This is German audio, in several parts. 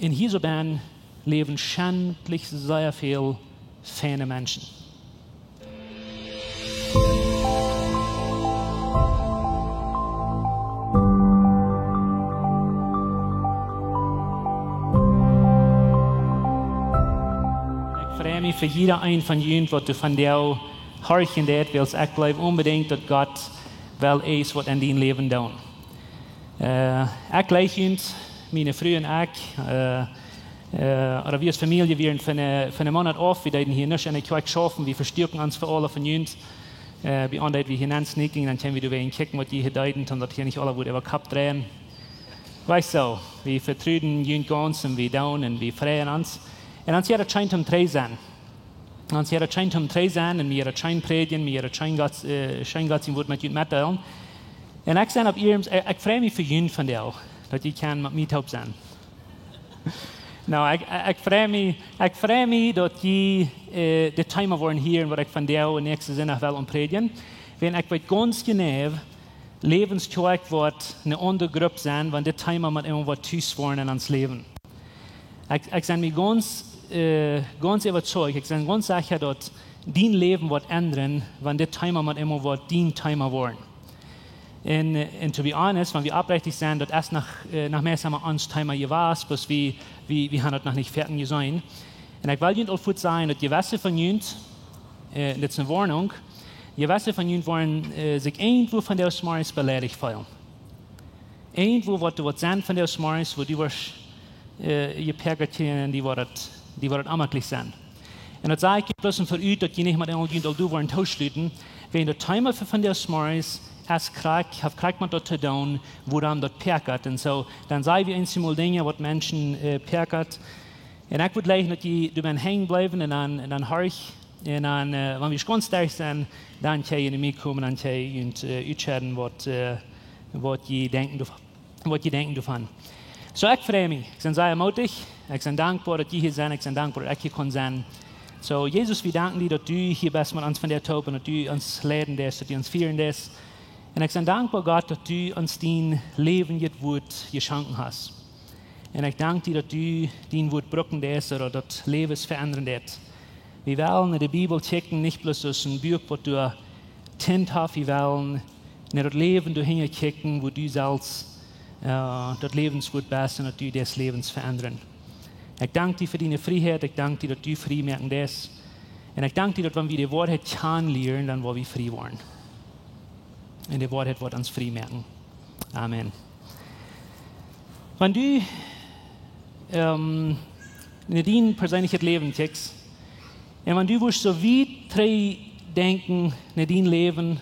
in dieser Band leben schändlich sehr viele feine Menschen. Ich freue mich für jeder ein von Ihnen, was du von dir horchen wird, weil ich glaube unbedingt, dass Gott will es, was in dein Leben tun. Ich gleich uns, meine Frau und ich, oder wir als Familie, wir für einen Monat auf, wir werden hier nicht in der Kirche schaffen, wir verstärken uns für alle von uns. Bei anderen, wir hineinsneaken, dann können wir wieder kicken, was die hier deuten, und dass hier nicht alle über den Kopf drehen. Weißt du, wir vertreten uns ganz und wir down und wir freuen uns. Und dann scheint es 3 sein. Dann scheint es 3 sein und wir scheint predigen, wir scheint Gott sein Wort mit uns mitteilen. Und ich sage auf ihr, ich freue mich für ihn von dir, dass ich kann mit mir taub sein. No, ich freue mich, dass die Thema wollen hier, was ich von dir in nächster Sinne will predigen. Wenn ich weiß ganz genau, Lebenskirche wird eine andere Gruppe sein, wenn die Thema mit immer was tüß wollen in uns Leben. Ich bin mir ganz überzeugt, ich bin ganz sicher, dass dein Leben wird ändern, wenn die Thema mit immer was dein Thema wollen. Und to be honest, wenn wir aufrichtig sind, dass erst nach mehr sagen wir uns Thema gewesen, bloß wir haben das noch nicht fertig gesehen. Und ich will Ihnen auch gut sagen, dass gewisse von uns, das ist eine Warnung, gewisse von uns wollen sich irgendwo von der Smarts beleidigt fühlen. Irgendwo wird du was sein von der Smarts, wo die wirst gepergert haben, die wird amtlich sein. Und das sage ich bloß für euch, dass ihr nicht mit irgendjemandem auch du wollen tauschlüten, wenn der Thema von der Smarts kriegt man dort zu tun, woran dort perkert. Und so, dann sagen wir uns mal Dinge, was Menschen perkert. Und ich würde gleich, dass die hängen bleiben und dann höre ich. Und dann, wenn wir ganz stark sind, dann kann ich mitkommen und dann kann ich entscheiden, was die denken davon. So, ich freue mich. Ich bin sehr mutig. Ich bin dankbar, dass die hier sind. Ich bin dankbar, dass ich hier kann sein. So, Jesus, wir danken dir, dass du hier bist mit uns von der Taube und dass du uns lehren lässt, dass du uns führen lässt. Und ich bin dankbar, Gott, dass du uns dein Leben jetzt Wort geschenkt hast. Und ich danke dir, dass du dein Wort brücken lässt oder das Leben verändern lässt. Wir wollen in der Bibel checken, nicht bloß aus einem Buch, was du Tint hast, wir wollen in das Leben hinkicken, wo du selbst das Lebenswort bist und dass du das Lebens verändern. Ich danke dir für deine Freiheit, ich danke dir, dass du frei merken lässt. Und ich danke dir, dass wenn wir die Wahrheit kennenlernen, dann wollen wir frei werden. Und die Wahrheit wird uns frei merken. Amen. Wenn du in dein persönliches Leben checkst, und wenn du wirst so wie 3 denken in dein Leben,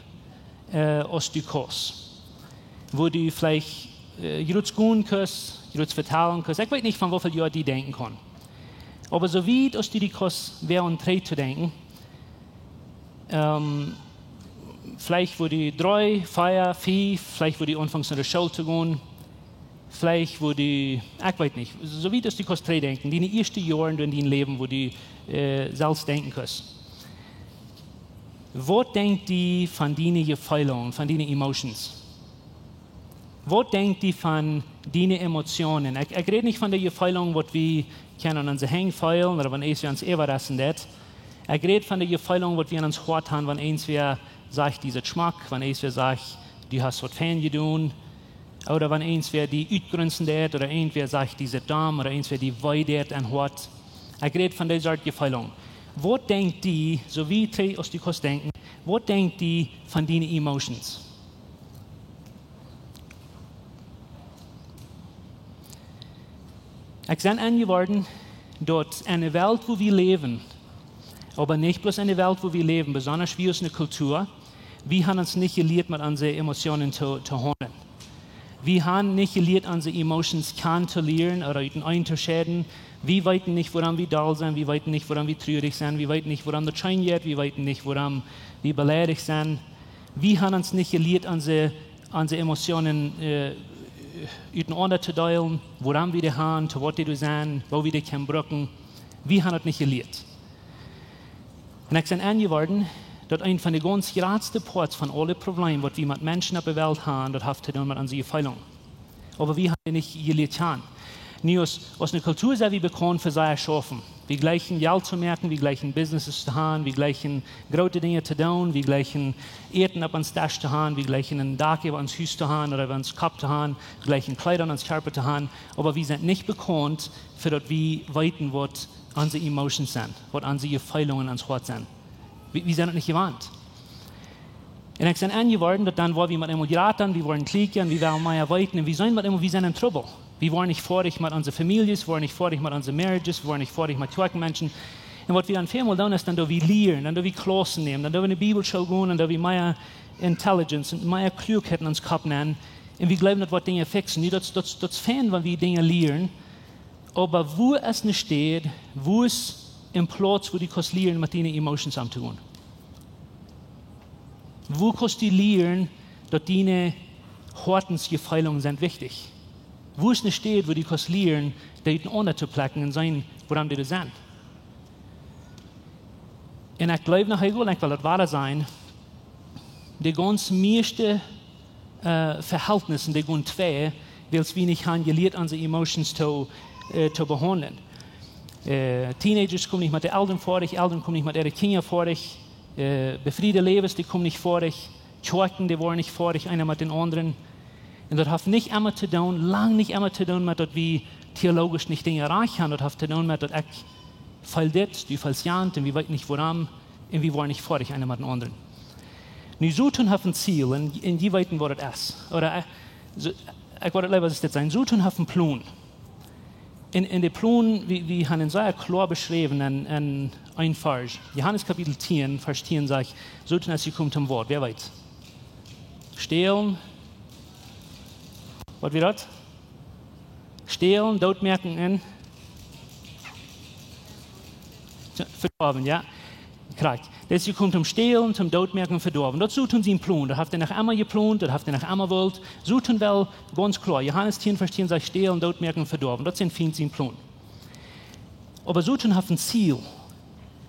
als du kannst, wo du vielleicht jetzt gehen kannst, jetzt verteilen kannst, ich weiß nicht, von wie viel Jahren die denken kann. Aber so wie als du die kannst, wäre und 3 zu denken, vielleicht wo die 3, 4, 5, vielleicht wo die anfangs in der Schule zu gehen, vielleicht wo die, ich weiß nicht, so wie das die kannst 3 denken, die ersten Jahre in deinem Leben, wo du selbst denken kannst. Was denkt die von deinen Gefühlen, von deinen Emotions? Was denkt die von deinen Emotionen? Ich rede nicht von den Gefühlen, was wir kennen, unsere Hänge fühlen, oder wenn es uns überraschen wird. Ich rede von den Gefühlen, was wir in uns Hort haben, wenn eins wir sagt, dieser Geschmack, wenn eins wir sagt, du hast was Fan getan, oder wenn eins wir die Utgrünzen wird, oder eins wir sagt, diese Dame, oder eins wir die Weidert an Hort. Ich rede von dieser Art Gefühlen. Was denkt die, so wie die aus die Kost denken, was denkt die von deinen Emotions? Ich bin angeworden, dort eine Welt, wo wir leben, aber nicht bloß eine Welt, wo wir leben, besonders wie aus einer Kultur, wir haben uns nicht gelehrt, mit unseren Emotionen zu handeln. Wir haben nicht gelehrt, unsere Emotions kennenzulernen oder einzuschätzen. Wir wissen nicht, woran wir da sind, wir wissen nicht, woran wir traurig sind, wir wissen nicht, woran der Schein geht, wir wissen nicht, woran wir beleidigt sind. Wir haben uns nicht gelehrt, unsere Emotionen miteinander zu teilen, woran wir die haben, zu was die sind, wo wir die können brücken. Wir haben das nicht gelehrt. Und ich bin angeworden, dass ein von den ganz größten Parts von allen Problemen, die wir mit Menschen auf der Welt haben, das hat zu tun mit unseren Gefühlen. Aber wir haben nicht gelehrt. Nie aus einer Kultur sind wir bekannt für seine Schaffen. Wir gleichen Geld zu merken, wir gleichen Businesses zu haben, wir gleichen große Dinge zu tun, wir gleichen Eten auf uns Dach zu haben, wir gleichen ein Dach über uns Haus zu haben oder über uns Kopf zu haben, wir gleichen Kleider an uns Körper zu haben, aber wir sind nicht bekannt für das, wie weiten, was unsere Emotions sind, was unsere Gefühlungen ans Hort sind. Wir sind das nicht gewandt. Und ich bin angeworden, dass dann, wo wir mit einem geraten, wir wollen klicken, wir wollen mehr weiten, und wir sind in Trouble. Wir wollen nicht fertig mit unseren Familien, wir wollen nicht fertig mit unseren Marriages, wir wollen nicht fertig mit zweiten Menschen. Und was wir dann viermal tun, ist, dann da wir lernen, dann da wir Klassen nehmen, dann da wir eine Bibelschule gehen, dann da wir mehr Intelligence und mehr Klugheit in uns Kopf nehmen. Und wir glauben, dass wir Dinge fixen. Das ist fein, wenn wir Dinge lernen. Aber wo es nicht steht, wo es im Platz, wo die kannst lernen, mit deinen Emotions am tun. Wo kannst du lernen, dass deine Hortensgefühlungen sind wichtig. Wo es nicht steht, wo die kannst lernen, die ohne zu placken und sein, woran die sind. Und ich glaube noch einmal, ich will das wahr sein, die ganz meisten Verhältnisse, die gehen zwei, weil wir nicht haben gelehrt, unsere Emotions zu behandeln. Teenagers kommen nicht mit den Eltern vor dich, Eltern kommen nicht mit ihren Kindern vor dich, befriedete Lebens, die kommen nicht vor dich, Schurken, die wollen nicht vor dich, einer mit den anderen. Und das hat nicht immer zu tun, lang nicht immer zu tun, mit dass wir theologisch nicht Dinge erreicht haben, das hat zu tun, mit dass ich fall das, du fallst ja, und wir wissen nicht woran, und wir wollen nicht vor dich, einer mit den anderen. Nu zoeten hat ein Ziel, und die weten, was das ist. Oder ich wollte lieber, was ist das sein? Zoeten hat einen Plan. In der Plan, wir haben ihn sehr klar beschrieben in ein Vers. Johannes Kapitel 10, Vers 10 sagt, zoeten als ihr kommt zum Wort. Wer weiß? Stehlen. Was wird das? Stehlen, Todmerken und verdorben, ja? Korrekt. Das kommt zum Stehlen, zum Todmerken und verdorben. Das tun sie im Plan. Das habt ihr nach einmal geplant, das habt ihr nach einmal wollt. So tun wir ganz klar. Johannes 10, Vers 10 sagt, Stehlen, Todmerken und verdorben. Das sind viele im Plan. Aber so tun haben ein Ziel.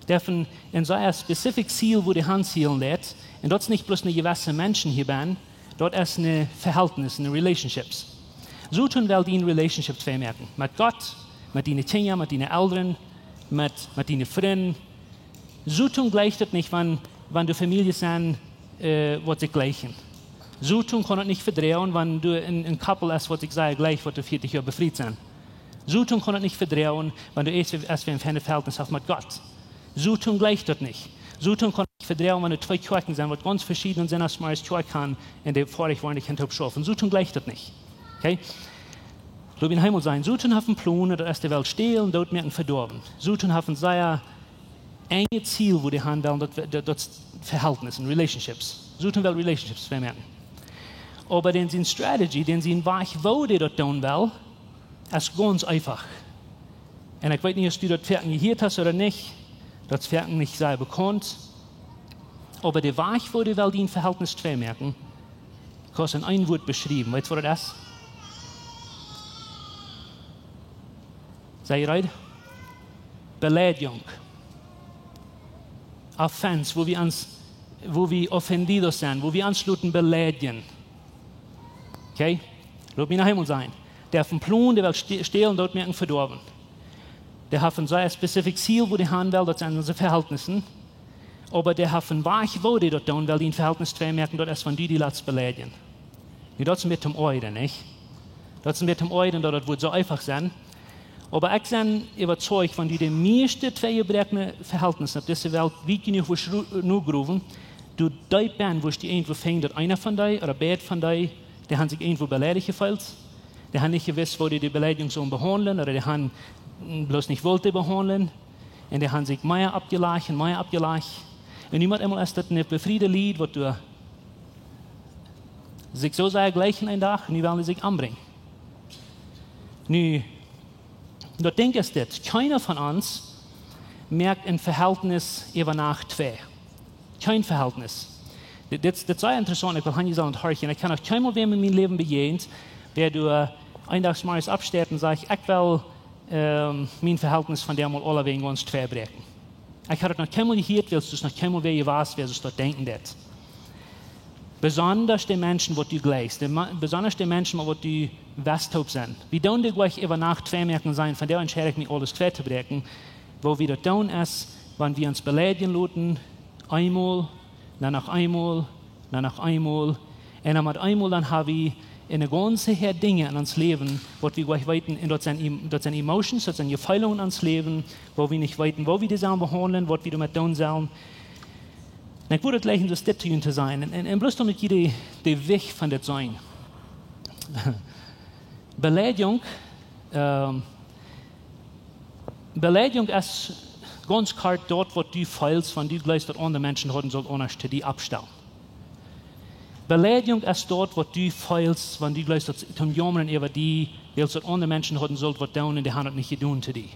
Dürfen in so ein spezifisches Ziel, wo die Hand zielen lädt. Und das ist nicht bloß eine gewisse Menschen hier bin, dort ist ein Verhältnis, eine Relationships. So tun wir die in Relationships vermerken. Mit Gott, mit deinen Kindern, mit deinen Eltern, mit deinen Freunden. So tun gleicht das nicht, wenn du Familie sind, was sie gleichen. So tun kann das nicht verdrehen, wenn du ein Couple hast, was ich sage, gleich, was du 40 Jahre befriedet sind. So tun kann das nicht verdrehen, wenn du erst wie ein Verhältnis hast mit Gott. So tun gleicht das nicht. So tun kann nicht verdrehen, wenn du zwei Kirchen sind, was ganz verschieden sind, als man als Kirche kann, in der vorig war nicht hinter schaffen. So tun gleicht das nicht. Okay? Du bin Himmel sein. So tun haben Pläne, dass die Welt stehlen, dort merken verdorben. So tun haben sehr enge Ziel, wo die haben wollen, das Verhältnis, Relationships. So tun wir Relationships vermerken. Aber den sind Strategy, den sind Weg, wo die das tun will, ist ganz einfach. Und ich weiß nicht, ob du das Pferden gehört hast oder nicht. Das Pferden nicht sehr bekannt. Aber der Weg, wo die will, den Verhältnis vermerken, kostet in ein Wort beschrieben. Weißt du, was das ist? Seid ihr bereit? Beleidigung. Offense, wo wir offendidos sind, wo wir anschluten beleidigen. Okay? Lass mich nach Himmel sein. Der vom Plan, der will stehlen, dort merken verdorben. Der hat ein sehr spezifisches Ziel, wo die haben will, das sind unsere Verhältnisse. Aber der hat ein Weg, wo die dort tun will, die Verhältnis vermerken, dort ist von die lässt beleidigen. Und das sind wir zum Eiden, nicht? Das sind wir zum Eiden, dort wird so einfach sein. Aber ich bin überzeugt, wenn du die meisten zwei gebrechen Verhältnisse auf dieser Welt wie genug nur gruben, du dort bist, wo die irgendwo fängt, dass einer von dir oder beide von dir, die haben sich irgendwo beleidigt gefühlt, die haben nicht gewusst, wo die Beleidigung so behandeln, oder die haben bloß nicht wollte behandeln, und die haben sich mehr abgelacht und mehr abgelacht. Und niemand einmal ist das ein befriedetes Lied, wo du sich so sehr gleichen einen Tag, und die wollen sich anbringen. Das Ding ist das, keiner von uns merkt ein Verhältnis über nach zwei. Kein Verhältnis. Das ist sehr interessant, ich will Hanni sagen und horchen. Ich kann auch keinmal wem in meinem Leben begegnen, der du eintagsmals absteht und sagt, ich will mein Verhältnis von dem mal alle wegen uns zwei brechen. Ich habe noch keinmal gehört, weil du es noch keinmal wer weißt, wer es dort denken wird. Besonders die Menschen, die du gleichst, besonders die Menschen, die du westhaupt sind. Wir tun dir gleich über Nacht 2 Merken sein, von der entscheide ich mich, alles quer zu brechen, wo wir das tun ist, wenn wir uns beleidigen lassen, einmal, dann noch einmal, dann noch einmal, und dann mit einmal dann haben wir eine ganze Menge Dinge in uns Leben, wo wir gleich weiten, und dort sind Emotions, dort sind Gefühle in uns Leben, wo wir nicht weiten, wo wir die Sachen behandeln, was wir damit tun sollen. Und ich würde gleich in das Detail zu sein. Und bloß damit ich die Weg von das sein. Beleidigung ist ganz klar dort, wo du feilst, wenn du gleich dort andere Menschen haben sollst, anders zu dir abstellen. Beleidigung ist dort, wo du feilst, wenn du gleich dort zum Jammern über die, willst dort andere Menschen haben sollst, was tun und die haben nicht getan zu dir.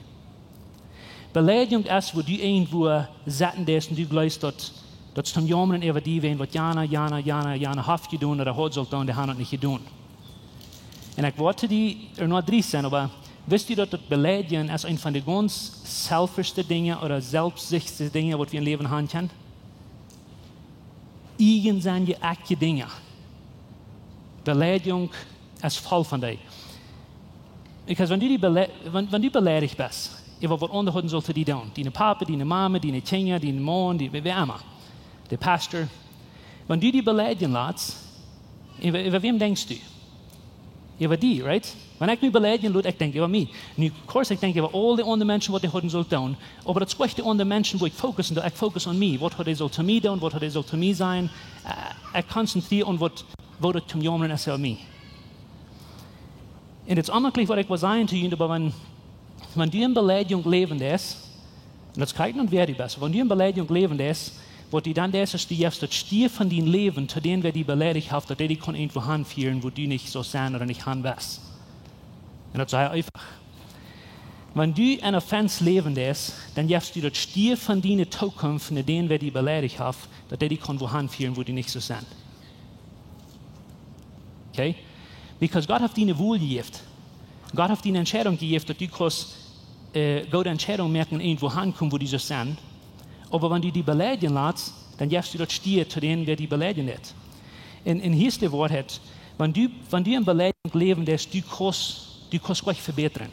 Beleidigung ist, wo du irgendwo sitzen lässt und du gleich dort zum Jammern über die, wen was Jana haft getan oder hat sollt tun, die haben nicht getan. Und ich wollte die noch 3 sein, aber wisst ihr, dass das Beleidigen ist ein von den ganz selfischsten Dingen oder selbstsüchtigsten Dingen, die wir im Leben haben können? Irgendwelche echte Dinge. Beleidigung ist voll von dir. Because wenn du beleidigt bist, über was andere haben sollte die tun. Deine Papa, deine Mama, deine Kinder, deine Mann, wer immer. Der Pastor. Wenn du die beleidigen lässt, über wem denkst du? Über die, right? Wenn ich mich beleidigen lasse, ich denke über mich. Nu, course, ich denke über all die anderen Menschen, was die haben sollen tun. Aber das ist die anderen Menschen, wo ich fokusse on mich. Was hat er soll zu mir tun, was hat er soll zu mir sein. Ich konzentriere auf was das zum Jammern ist über mich. Und jetzt einmal was ich sagen zu Ihnen, aber wenn du in Beleidigung leben lässt, und das kann ich nicht werden, wenn du in Beleidigung leben lässt, was die dann das ist, die jetzt das Stier von deinem Leben, zu denen wer die beleidigt hat, dass die kann irgendwo hinführen, wo du nicht so sein oder nicht hin wirst. Und das sei einfach. Wenn du in Offense leben lässt, dann gibst du das Stier von deiner Zukunft, von denen wer die beleidigt hat, dass die kann wo hinführen, wo die nicht so sind. Okay? Because Gott hat dir eine Wohl gegeben. Gott hat dir eine Entscheidung gegeben, dass du kannst gute Entscheidungen merken, irgendwo hinkommen, wo die so sind. Aber wenn du die beleidigen lässt, dann gibst du das Stier zu denen, wer die beleidigen hat. Und hier ist das Wort, wenn du in Beleidigung leben lässt, du kannst gleich verbessern.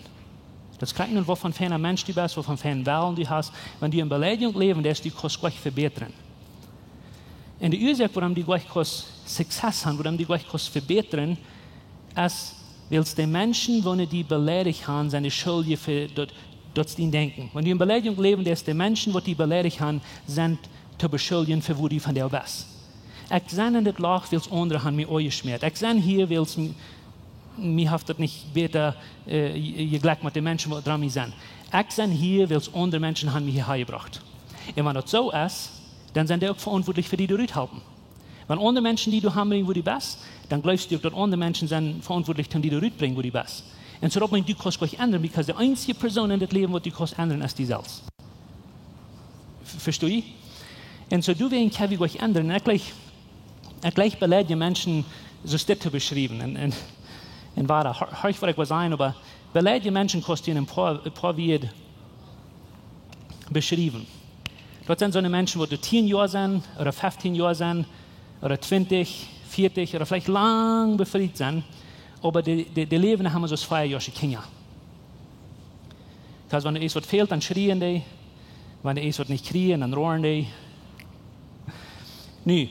Das kann nicht, wovon für ein Mensch du bist, wovon für ein Wellen du hast. Wenn du in Beleidigung leben lässt, du kannst gleich verbessern. Und die Ursache, warum du gleich Success haben, warum du gleich verbessern, ist, weil die Menschen, die beleidigt haben, seine Schuld für das die denken. Wenn du in Beleidigung leben lässt, die Menschen, die beleidigt haben, sind zu beschuldigen, für wo du von der bist. Ich sehe in das Loch, weil es andere haben mir euch geschmiert. Ich sehe hier, weil es mir hat das nicht besser geglaubt mit den Menschen, die dran sind. Ich sehe hier, weil es andere Menschen haben mir hierher gebracht. Und wenn das so ist, dann sind die auch verantwortlich für die du halten. Wenn andere Menschen, die du haben, wo du bist, dann glaubst du, dass andere Menschen sind verantwortlich, die du bringen, wo du bist. Und so, du kannst gleich ändern, weil die einzige Person in das Leben, die du kannst ändern, ist die selbst. Verstehst du? Und so, du willst Kevin gleich ändern. Und ich gleich beleidige Menschen, so steht zu beschreiben. Und war da, hör ich, was ich sagen, aber beleidige Menschen kannst du in ein paar Wege beschreiben. Dort sind so eine Menschen, die 10 Jahre sind, oder 15 Jahre sind, oder 20, 40, oder vielleicht lang befreit sind. Aber die Leben haben so 2 Jahre Kinder. Das heißt, wenn es was fehlt, dann schreien die. Wenn es was nicht kriegen, dann rohren die. Nu, ich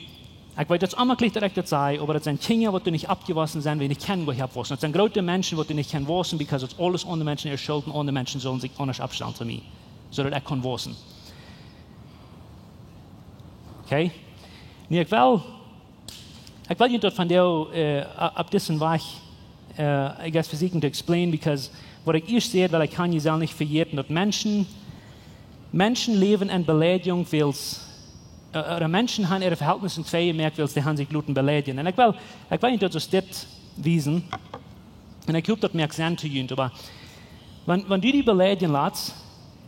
weiß jetzt einmal gleich direkt sagen, aber das sind Kinder, die nicht abgewaschen sind, wenn ich kennen, wo ich abwaschen. Das sind große Menschen, die nicht kennen waschen, weil es alles andere Menschen erschulden, andere Menschen sollen sich anders abstellen zu mir, so dass ich kann waschen. Okay? Nu, ich will nicht von der ab diesem Weg I guess versuchen zu explain, because was ich erst sehe, weil ich kann jetzt auch nicht vergessen, dass Menschen leben in Beleidigung, oder Menschen haben ihre Verhältnisse in 2 gemerkt, weil sie haben sich Gluten beleidigen. Und ich will nicht, dass das wiesen, und ich hoffe, das merkt es zu jünd, aber wenn du die beleidigen lässt,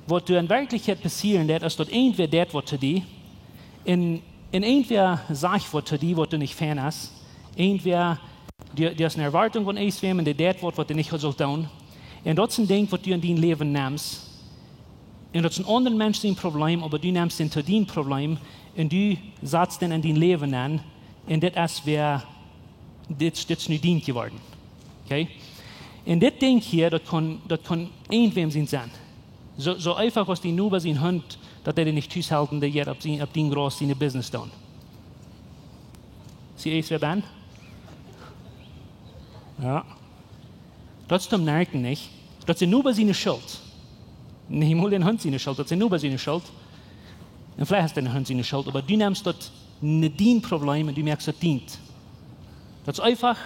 was du in Wirklichkeit passieren wird, ist, dass irgendwer das, was zu dir, in irgendwer sagt, was zu dir, was du nicht fan hast, irgendwer die hast eine Erwartung von etwas, und der das, was du nicht sollst tun. Und das ist ein Ding, was du in dein Leben nimmst. Und das ist ein anderer Mensch sein Problem, aber du nimmst ihn zu deinem Problem und du setzt ihn in dein Leben an Und das ist nu dient geworden. Okay? Und das Ding hier, das kann irgendwem sein. So einfach, was die nur bei seinen Hund, dass die nicht zuhalten, die jetzt ab den groß seine Business tun. Sie es, wer bin? Ja. Das ist zum Merken, nicht? Das ist nur bei seiner Schuld. Nicht mal den Hund seine Schuld, das ist nur bei seiner Schuld. Und vielleicht hast du den Hund seine Schuld, aber du nimmst dort ein Problem und du merkst, das dient. Das ist einfach,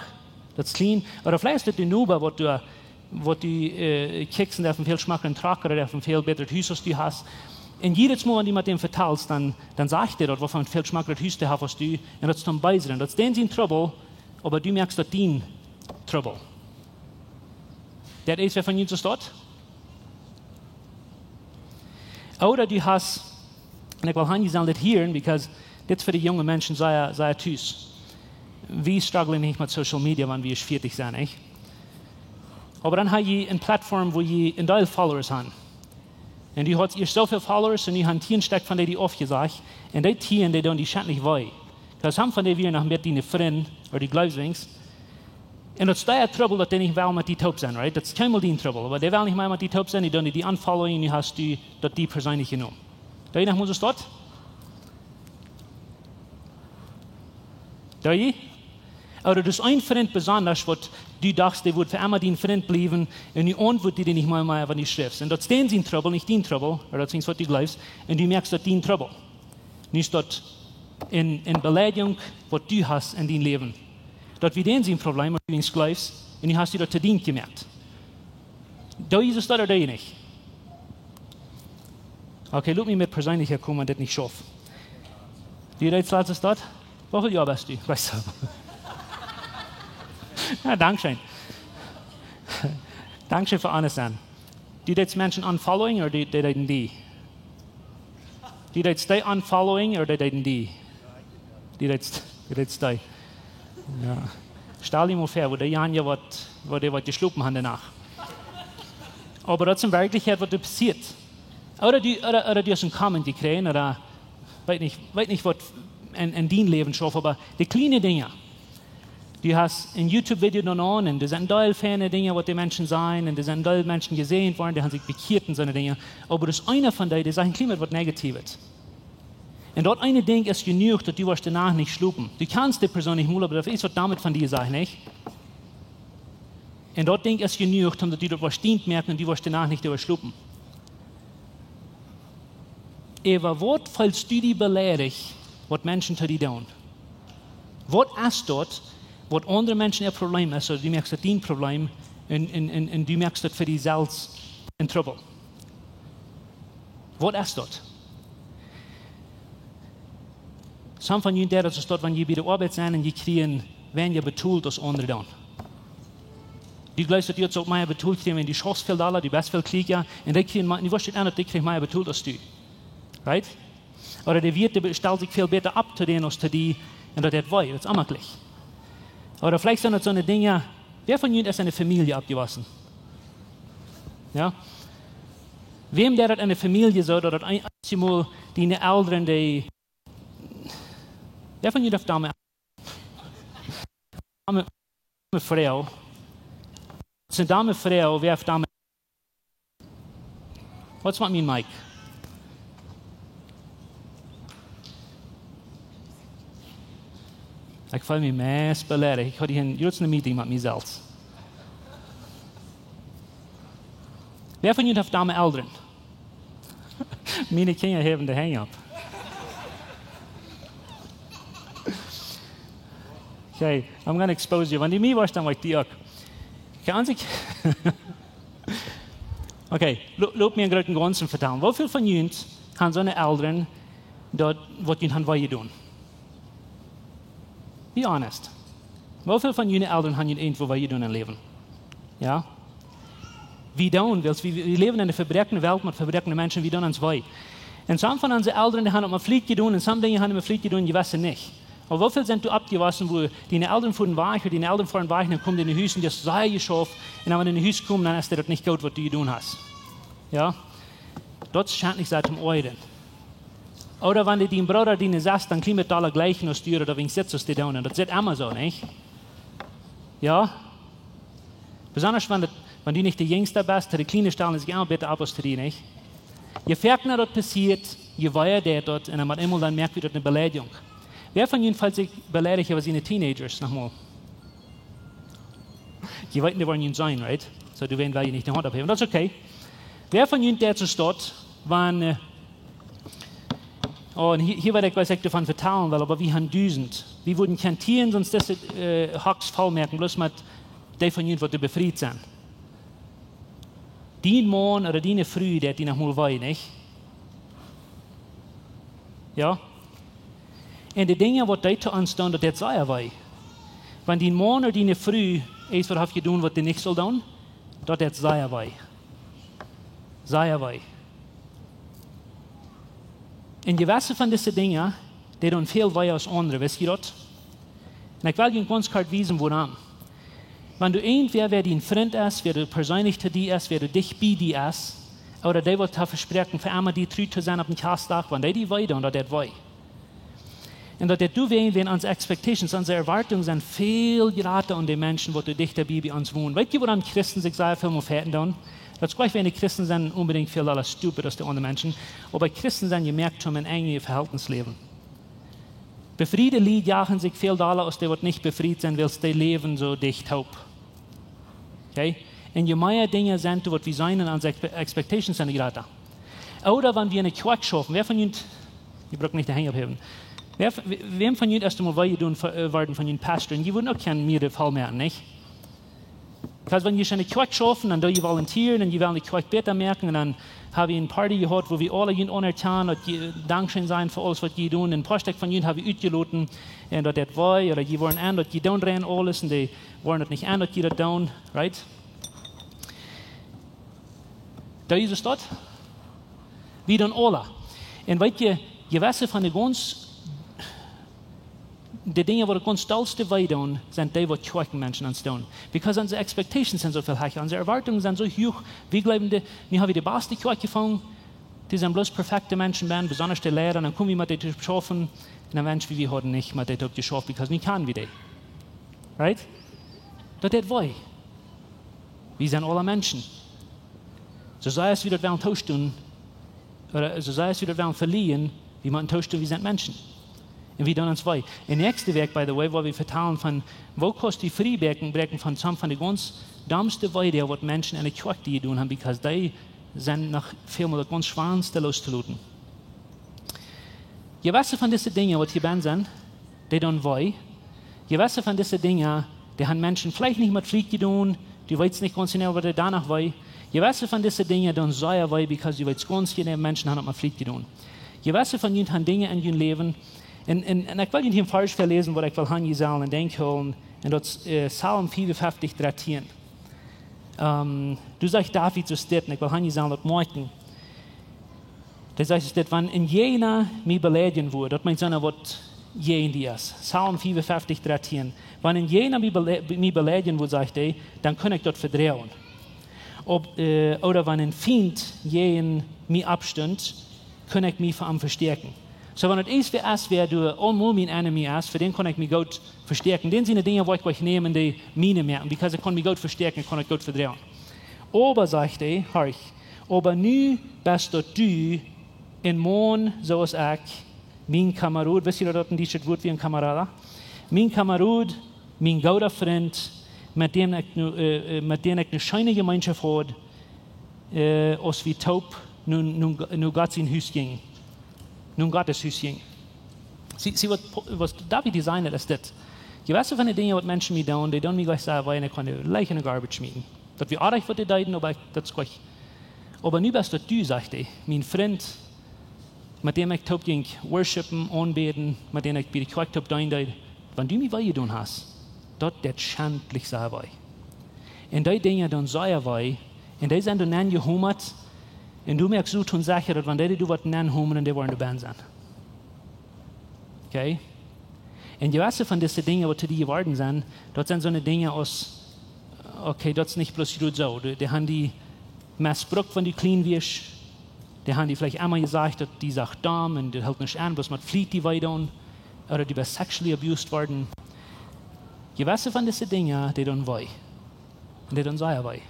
das ist clean. Oder vielleicht ist das nur, wo du kickst und viel schmackeren Truck oder viel besser Haus, als du hast. Und jedes Mal, wenn du mit dem verteilst, dann sagt er dort, wovon viel schmackeren Haus du hast, als du. Und das ist dann beisern. Das ist den Trouble, aber du merkst, das dient Trouble. Der ist, wer von uns ist dort? Oder du hast, und ich will Hanni sagen, das hören, because das für die jungen Menschen sei tüß. Wir strugglen nicht mit Social Media, wenn wir 40 sind, nicht? Aber dann habt ihr eine Plattform, wo ihr ein Teil Followers habt. Und du hast so viele Followers und ihr habt Tieren steckt, von denen die oft gesagt, und die Tieren, die die schändlich weh. Das haben von denen wir nach mit deinen Freunden oder die Gläubigen. Und das ist der Trouble, dass die nicht wollen mit die Taub sein, right? Das ist kein Mal die Trouble, aber die wollen nicht mehr mit die Taub sein, die unfollowen, die hast du, dass die persönlich genommen. Da nach muss es dort? Da je? Oder das ist ein Freund besonders, was du dachtest, der wird für immer dein Freund bleiben und die Antwort, die nicht mal mehr, wenn du schreibst. Und das ist dein Trouble, nicht dein Trouble, oder das ist, was du glaubst, und du merkst, dass dein Trouble. Nicht dort in Beleidigung, was du hast in deinem Leben. Dort wie den Problem, wenn du nicht glaubst, und du hast dir dort verdient gemerkt. Da ist es dort oder da nicht. Okay, lass mich mit persönlicher kommen, wenn das nicht schafft. Die Rätsel ist dort? Wie viel Jahr bist du? Weißt du? Ja, Dankeschön. Dankeschön für alles an. Die jetzt Menschen unfollowing oder die daten die? Die jetzt stay unfollowing oder die daten die? Die jetzt stay. Ja. Stell dir mal vor, wo der Jan ja wo der geschlupen hat danach. Aber das ist in Wirklichkeit, was da passiert. Oder die hast einen Comment gekriegt, oder weiß nicht, was in dein Leben schafft, aber die kleinen Dinge. Du hast ein YouTube-Video dann an, und da sind doll ferne Dinge, was die Menschen sagen, und da sind doll Menschen gesehen worden, die haben sich bekehrt und so eine Dinge. Aber das ist einer von denen, der sagt, Klima wird Negatives. Und dort eine Ding ist genug, dass du wirst danach nicht schlupen. Du kannst die Person nicht mal, aber das ist was damit von dir sagt, nicht? Und dort Ding ist genug, dass du dort was stimmt merken und du wirst danach nicht überschlupen. Aber was fällst du die beleidigt, was Menschen zu dir tun? Was ist dort, was andere Menschen ein Problem ist, oder du merkst, das ist dein Problem, und du merkst, das für dich selbst in Trouble. Was ist dort? Some von Ihnen, das ist dort, wenn ihr bei der Arbeit seid und ihr kriegen, wenn ihr betult, das andere tun. Die glaubst, dass ihr jetzt auch mehr betult kriegen, wenn die schaffst viel Dollar, die best viel kriegen, und die kriegen, die wirst nicht die kriegen mehr betult als du. Right? Oder der Wirt stellt sich viel besser ab zu denen als zu dir, und das ist das ist immer gleich. Oder vielleicht sind das so eine Dinge, wer von Ihnen ist eine Familie abgewaschen? Ja? Wem der hat eine Familie so, oder einmal die Eltern, die wer von Ihnen darf Dame Frau, es ist eine Dame Frau, wer auf Dame what's what mean, Mike? Ich fühle mich meest beleidigt. Ich hatte hier ein Meeting mit mir selbst. Wer von Ihnen hat Dame Eltern? Meine Kinder haben den Hang-up. Okay, I'm going to expose you. Wenn du mir warst, dann war ich dir. Kann sich. Okay, lass mir einen großen Ganzen vertellen. Wie viele von uns haben so eine Eltern, dort, was ihnen haben wollen tun? Be honest. Wie viele von Ihren Eltern haben irgendwo was tun im Leben? Ja? Wir tun, wir leben in einer verbreckten Welt mit verbreckten Menschen, wir tun uns weh. Und some von unseren Eltern haben mal Fliegt getan, und some Dinge haben wir Fliegt getan, die wissen nicht. Aber wie viel sind du abgewaschen, wo deine Eltern fuhren weich, oder deine Eltern fahren weich, dann kommen die in die Haus und das sei geschafft, und wenn die in die Haus kommen, dann ist dir das nicht gut, was du getan hast. Ja? Das scheint nicht seit dem Euren. Oder wenn du deinen Bruder, deine sagst, dann klimmt alle gleich noch steuern, oder wenn ich sitze, die da unten. Das ist immer so, nicht? Ja? Besonders wenn du nicht der Jüngste bist, die kleine Stellen ist auch bitte Apostolie, nicht? Je ferner dort passiert, je weiter der dort, und man immer dann merkt, wie dort eine Beleidigung. Wer von Ihnen fällt sich beleidigt über seine Teenagers nochmal? Je weiter die wollen Ihnen sein, right? So, du werden nicht die Hand abheben. Das ist okay. Wer von Ihnen, der zu dort, waren, und hier werde ich was ich davon vertellen will, aber wir haben Düsend. Wir würden kantieren, sonst das Hacks voll merken, bloß mit der von Ihnen wird befreit sein. Die Morgen oder die Früh, der die noch mal wei, nicht? Ja? Und die Dinge, die da zu uns tun, das sei ja wei. Wenn die Morgen oder die Früh ist, was habt ihr tun, was die nicht soll tun, das sei ja wei. Sei ja wei. Und die Wässer von diesen Dingen, die tun viel wei als andere, wisst ihr das? Und ich will Ihnen ganz klar wissen, woran. Wenn du irgendwer, wer dein Freund ist, wer du persönlich zu dir ist, wer du dich bei dir ist, oder der wird versprechen, für einmal die treu zu sein auf dem Kastag, wenn der die weiter und das wei. Und dass du wenn unsere Expectations, unsere Erwartungen sind viel geraten an die Menschen, die dich dabei bei uns wohnen. Weißt du, woran Christen sich sehr viel mehr fährten tun? Das ist gleich, wenn die Christen sind, unbedingt viel alles stupid als die anderen Menschen. Aber Christen sind gemerkt schon ein enges Verhaltensleben. Befriede Lied jagen sich viel Dollar aus, die nicht befriedet sind, weil sie leben so dicht taub. Okay? Und je mehr Dinge sind, was wir sein, unsere Expectations sind gerade. Oder wenn wir eine Quack schaffen, wer von Ihnen, ich brauche nicht den Hang abheben, wem von Ihnen erst einmal weil tun werden von Ihnen Pastor, und die würden auch keinen mir den Fall merken, nicht? Weil wenn ihr schon eine Quack schaffen, dann ihr volontieren, und ihr wollen die Quack besser merken, und dann habe ich eine Party gehabt, wo wir alle Ihnen unertan und Dankeschön sein für alles, was ihr tun. Und ein paar Stück von Ihnen habe ich ausgeloten, und das war, oder die wollen an, dass die tun rein alles, und die wollen das nicht an, dass die das tun, right? Da ist es dort. Wie dann alle. Und weißt ihr, gewisse von den ganz, die Dinge, die ganz stolzste weiteren, sind die, die schwachen Menschen uns tun. Because unsere Expectations sind so viel höher, unsere Erwartungen sind so hoch. Wir glauben, wir haben die beste Schwach gefangen, die sind bloß perfekte Menschen, besonders die Lehrer, und dann kommen wir mit denen zu schaffen, und dann Menschen wie wir heute nicht mit denen geschafft, because wir können wie die. Right? Das ist why. Wir sind alle Menschen. So sei es, wie das wollen tauschen, oder so sei es, wie das wollen verlieren, wie man tauschen, wir sind Menschen. Und wir tun uns wei. Im nächsten Werk, by the way, wo wir vertellen von, wo kostet die Friedbergen von some von den ganz dummsten Weide, was Menschen in der Kirche die tun haben, because die sind noch vielmal das ganz Schwanste loszuluten. Je weißt von diesen Dingen, was hier sind, die tun wei. Je weißt von diesen Dingen, die haben Menschen vielleicht nicht mit Fried getan, die weiß nicht ganz genau, was die danach wei. Je weißt von diesen Dingen, die sehr wei, because die weiß ganz genau, Menschen haben mit Fried getan. Je weißt von ihnen haben Dinge in ihrem Leben. Und ich will Ihnen hier falsch verlesen, was ich will Hanji sagen und denken, und das Psalm 55, 13. Du sagst David so steht, und ich will Hanji sagen, das morgen. Das heißt, wenn in jener mich beleidigen würde, das meint so ein Wort, jen die ist. Psalm 55, 13. Wenn in jener mich beleidigen würde, sagt er, dann kann ich das verdrehen. Oder wenn ein Feind jen mich abstimmt, kann ich mich vor ihm verstärken. So, wenn es ist, wer du allmal mein Enemy ist, für den kann ich mich gut verstärken. Den sind die Dinge, wo ich euch nehme, die meine merken, because ich kann mich gut verstärken, kann ich gut verdrehen. Aber, sagt er, horch, aber nu bist du in Mohn, so ist ich, mein Kamerad, wisst ihr dort ein dieses Wort wie ein Kamerad? Mein Kamerad, mein guter Freund, mit dem ich eine schöne Gemeinschaft habe, als wie taub, nun Gott sein Haus ging. Nun Gottes Haus ging. Sie was David designet ist das. Je weißt du von den Dingen, was Menschen mir tun, die tun mir gleich sagen, weil ich kann leicht in der Garbage schmieden. Das wir auch für die deuten, aber das ist gleich. Aber nu bist du, sagt er, mein Freund, mit dem ich taub ging, worshipen, anbeten, mit dem ich bei der Kirche taub dein, wenn du mir weh tun hast, dort das schändlich sei wei. Und die Dinge dann sei wei, und die sind dann angehumert, und du merkst so tun sicher, dass wenn die was nennen haben, dann die wollen die Band sein. Okay? Und die weißt von diesen Dingen, die die geworden sind, dort sind so eine Dinge aus, okay, das ist nicht bloß so. Die haben die missbraucht, wenn die clean wirst. Die haben die vielleicht einmal gesagt, dass die sagt dumm und die hält nicht an, bloß man flieht die weiter oder die werden sexually abused worden. Gewisse von diesen Dingen, die tun weh. Und die tun sehr weh.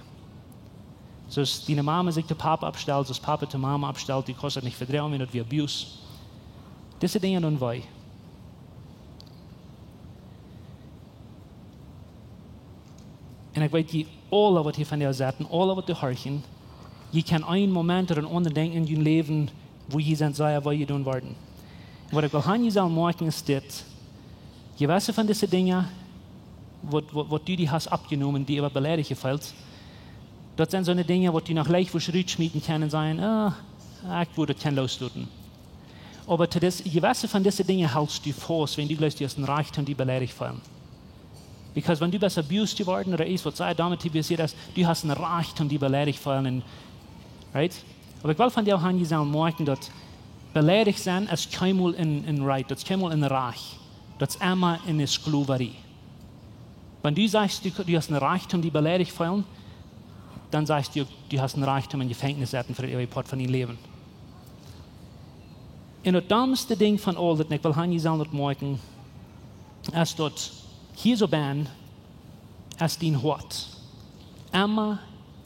So ist die Mama sich der Papa abstellt, so ist Papa die Mama abstellt, die kostet nicht Vertrauen, wenn das wie Abuse. Diese Dinge tun weh. Und ich weiß, alle, was hier von der Seite, alle, was die horchen, je kann einen Moment oder einen anderen denken in ihrem Leben, wo je sind, sei, was je tun werden. Und was ich will an Jesus machen, ist das, gewisse von diesen Dingen, was du die hast abgenommen, die aber beleidigt gefällt, das sind so eine Dinge, wo du nach leicht schmieden können und sagen, ich würde das loslösen. Aber zu gewisse von diesen Dingen hältst du fast, wenn du gleich aus dem Reichtum die beleidigt fallen. Because wenn du bist abused geworden oder ist, was sei damit passiert ist, du hast einen Reichtum die beleidigt fallen. Right? Aber ich will von dir auch an Jesus merken, dass beleidigt sein ist keinmal in Right, das ist keinmal in Reich. Das ist immer in der Sklaverei. Wenn du sagst, du hast einen Reichtum die beleidigt fallen, dann sagst du, du hast einen Reichtum in Gefängnis für das ewige Part von deinem Leben. Und das dummste Ding von all, das ich will an Jesus noch merken, ist, dass hier so bin, ist dein Hort. Immer,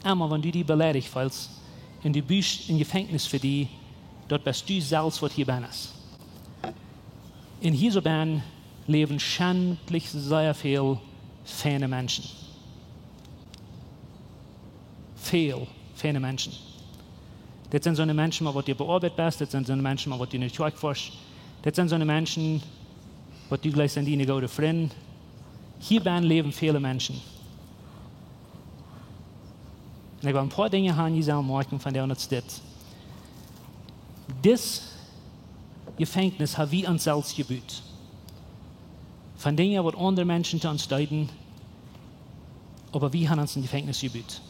wenn du die beleidigt fühlst, und du bist in Gefängnis für die, dort bist du selbst, was hier bist. In hier so bin, leben schändlich sehr viele feine Menschen. Feine Menschen. Das sind so eine Menschen, die du bearbeitet bist, das sind so eine Menschen, die du nicht forschst. Das sind so eine Menschen, die du gleich sind, die gute Freunde. Hier leben viele Menschen. Und ich will ein paar Dinge haben, die sagen, morgen von der und das. Das Gefängnis hat wir uns selbst gebüht. Von Dingen, was andere Menschen zu uns deuten, aber wir haben uns ein Gefängnis gebüht.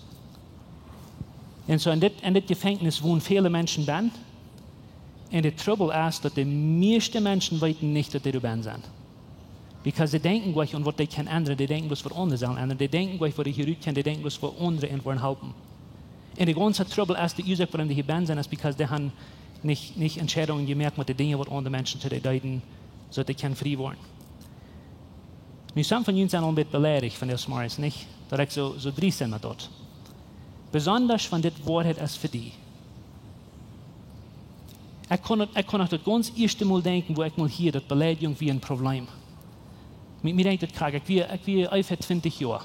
Und so in das Gefängnis wohnen viele Menschen ben. Und der Trouble ist, dass die meisten Menschen wissen nicht, dass die da ben sind. Because sie denken gleich an was die können ändern, die denken, was für andere sollen ändern, die denken gleich, was die hier können, die denken, was für andere irgendwann helfen. Und der ganze Trouble ist, die Ursache, warum die hier ben sind, ist, because die haben nicht Entscheidungen gemerkt mit den Dingen, was andere Menschen zu deuten, so dass die können frei werden. Nu, some von uns sind ein bisschen beleidigt von der Smarts, nicht? Da ich so drei sind mit dort. Besonders, wenn das Wort ist für die. Ich kann auch das ganz erste Mal denken, wo ich mal hier, das Beleidigung wie ein Problem. Mir denkt das krank, ich bin ungefähr 20 Jahre.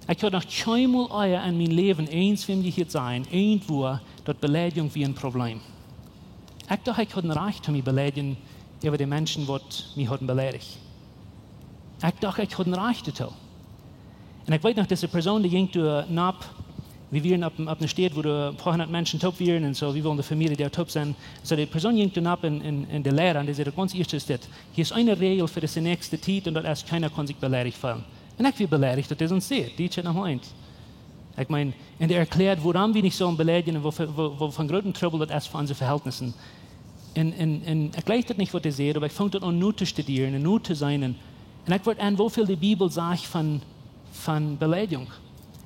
Ich habe noch keinmal in meinem Leben eins, wenn wir hier sein, irgendwo, das Beleidigung wie ein Problem. Ich dachte, ich hatte ein Recht, mich beleidigen über die Menschen, die mich beleidigt. Ich dachte, ich hatte ein Recht dazu. Und ich weiß noch, diese Person, die ging durch Nab, wir waren auf einer Stadt, wo ein paar hundert Menschen top waren, und so, wir wollen die Familie, die top sind. So, die Person ging durch Nab in der Lehre, und die sagte, ganz erste ist das, hier ist eine Regel für die nächste Zeit, und dort ist keiner kann sich beleidigt fühlen. Und ich bin beleidigt, dass das uns sieht, die steht noch meint. Ich meine, und er erklärt, woran wir nicht so beleidigen, wo von größten Trouble das ist für unsere Verhältnisse. Und ich gleich das nicht, was ihr seht, aber ich fange das an, nur zu studieren, und nur zu sein. Und ich werde an, wo viel die Bibel sagt von Beleidigung.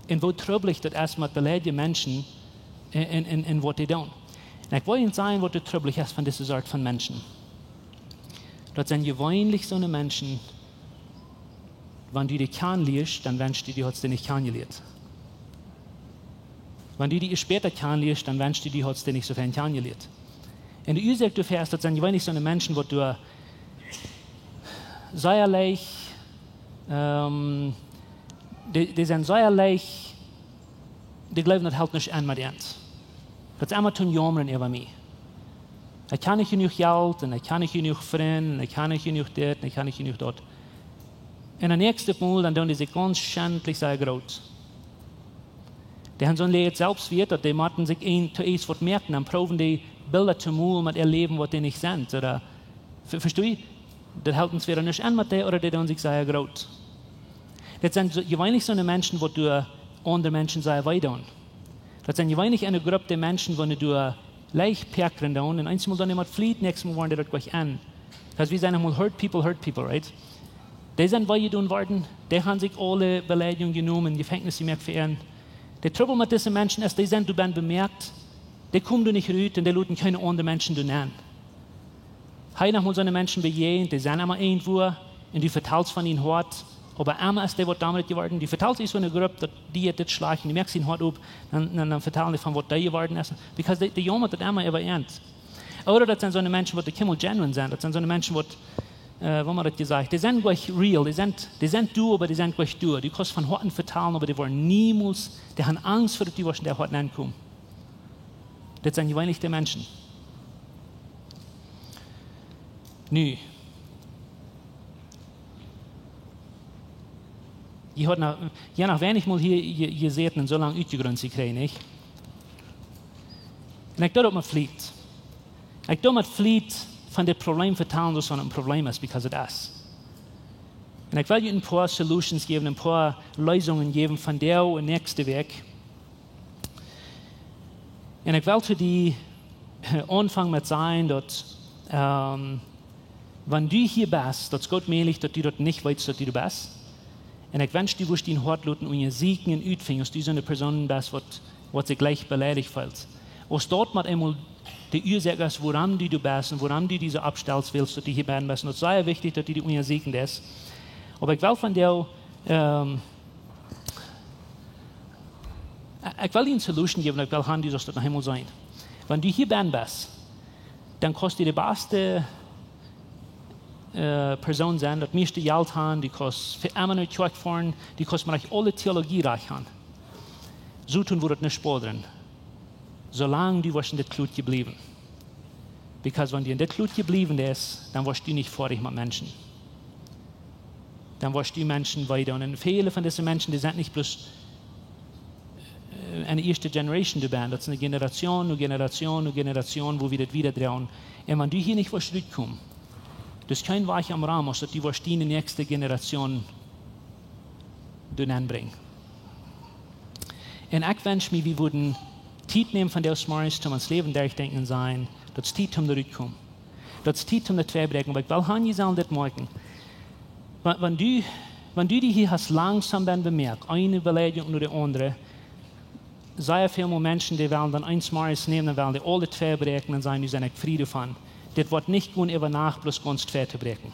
Und wo tröblich das ist mit beleidigten Menschen in was sie tun. Und ich will Ihnen sagen, was tröblich ist von dieser Art von Menschen. Das sind gewöhnlich so eine Menschen, wenn du die kennenlernst, dann wünschst du, die hast du nicht kennengelernt. Wenn du die später kennenlernst, dann wünschst du, die hast du nicht so viel kennengelernt. Und die Ursache dafür ist, das sind gewöhnlich so eine Menschen, wo du sehr leicht, die sind sehr leicht, die glauben, das hält nicht an mit uns. Das ist immer tun jammern über mich. Ich kann nicht genug Geld, und ich kann nicht genug Freunde, und ich kann nicht genug das, und ich kann nicht genug dort. Und am nächsten Mal, dann tun die sich ganz schändlich sehr groß. Die haben so ein Leben Selbstwert, dass die machen sich zuerst was merken, dann proben die Bilder zu malen mit ihr Leben, was die nicht sind. Oder, verstehst du? Das hält uns wieder nicht an mit der, oder die tun sich sehr groß. Das sind gewöhnlich so eine Menschen, wo du andere Menschen sehr weit tun. Das sind gewöhnlich eine Gruppe der Menschen, wo du leicht perkern tun, und einmal dann jemand flieht, nächstes Mal wollen die das gleich an. Because wir sagen einmal, hurt people, right? Die sind weit tun worden, die haben sich alle Beleidigungen genommen, Gefängnisse gemerkt für ihren. Der Trouble mit diesen Menschen ist, du bist bemerkt, Die kommen du nicht rüt und die luten keine anderen Menschen du nennen. Heute noch mal so eine Menschen begegnen, die sind immer irgendwo und du verteilst von ihnen hart. Aber einmal ist der, was damit geworden ist. Die verteilt sich so eine Gruppe, die das schlagen, die merkst ihn hart ab, dann verteilen die von, was da geworden ist. Because die jammern das einmal über ernst. Oder das sind so eine Menschen, die Kimmel genuine sind. Das sind so eine Menschen, wo man das gesagt, die sind gleich real, die sind du, aber die sind gleich du. Die kannst von Horten verteilen, aber die wollen niemals, die haben Angst vor die, was in der Horten ankommen. Das sind die weinigsten Menschen. Nö. Je nach wenig mal hier gesehen und so lange uitgegrond zu kriegen, nicht? Und ich dachte, man flieht. Ich dachte, man flieht von dem Problem vertellen, dass es ein Problem ist, because it is. Und ich will dir ein paar Solutions geben, ein paar Lösungen geben von der und nächsten Weg. Und ich will für die anfangen mit sein, dass, wenn du hier bist, dass Gott möglich, dass du dort nicht weißt, dass du bist. Und ich wünsche dir, dass du in Hort luten und ihr Siegen und Utfing, dass du so eine Person bist, was sich gleich beleidigt fühlt. Was dort mal einmal die Ursache ist, woran du bist und woran du diese abstellst willst, dass du hier bist. Und es ist sehr wichtig, dass du die unser Siegen ist. Aber ich will von dir, ich will dir eine Solution geben, ich will haben, dass das nach Himmel sein. Wenn du hier bist, dann kannst du die beste Person sein, das meiste Geld haben, die kannst für immer nicht zurückfahren, die kannst man alle Theologie reich haben. So tun wir das nicht spüren. Solange du warst in der Klut geblieben. Because wenn du in der Klut geblieben bist, dann warst du nicht vorig mit Menschen. Dann warst du Menschen weiter. Und viele von diesen Menschen, die sind nicht bloß eine erste Generation dabei. Das ist eine Generation, wo wir das wieder drehen. Und wenn du hier nicht was zurückkommst, das ist kein Weich am Rahmen, dass die was die nächste Generation anbringen. Und ich wünsche mir, wir würden Zeit nehmen von der Smarts, um ans Leben durchdenken sein, das ist Zeit, um zurückzukommen. Das ist Zeit, um das zu brechen. Aber ich will Hanni sagen, das morgen. Wenn du die hier hast langsam bemerkt, eine Beleidigung oder die andere, sehr viele Menschen, die wollen dann ein Smarts nehmen, dann wollen die alle zwei brechen und sagen, die sind Friede von. Das wird nicht gut über Nacht bloß ganz zwei zu brechen.